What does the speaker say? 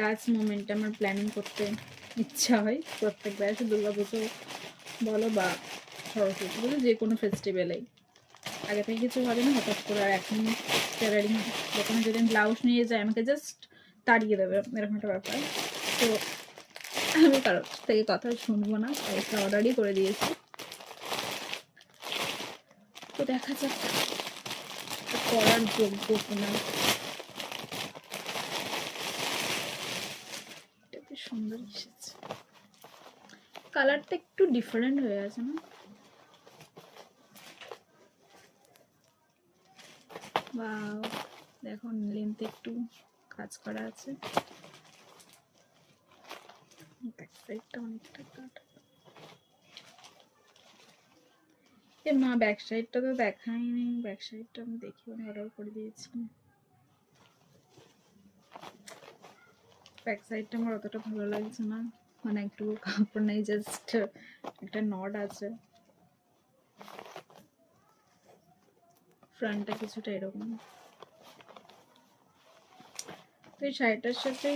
Last মোমেন্টে আমার planning করতে ইচ্ছা হয় প্রত্যেকবার, সে দুর্গাপুজো বলো বা সরস্বতী পুজো, যে কোনো ফেস্টিভ্যালেই আগে থেকে কিছু হবে না, হঠাৎ করে আর এখন টেলারিং দোকানে যেদিন ব্লাউজ নিয়ে যায় আমাকে জাস্ট তাড়িয়ে দেবে, এরকম একটা ব্যাপার। তো আমি কারোর থেকে কথা শুনবো না, একটা অর্ডারই করে দিয়েছি। তো দেখা যাক করার যোগ্য কিনা। এটা বেশ সুন্দর এসেছে, কালারটা একটু ডিফারেন্ট হয়ে আছে না? ওয়াও, দেখুন লেন্থে একটু কাজ করা আছে, ব্যাক সাইডটা অনেকটা কাটা। এ মা, ব্যাক সাইডটা তো দেখাইনি, ব্যাক সাইডটা আমি দেখি অর্ডার করে দিয়েছি। ব্যাক সাইডটা আমার অতটা ভালো লাগছে না, মানে একটু কাপড় নেই, জাস্ট একটা নট আছে, ফ্রন্টটা কিছুটা এরকম। তো এই শাড়িটার সাথে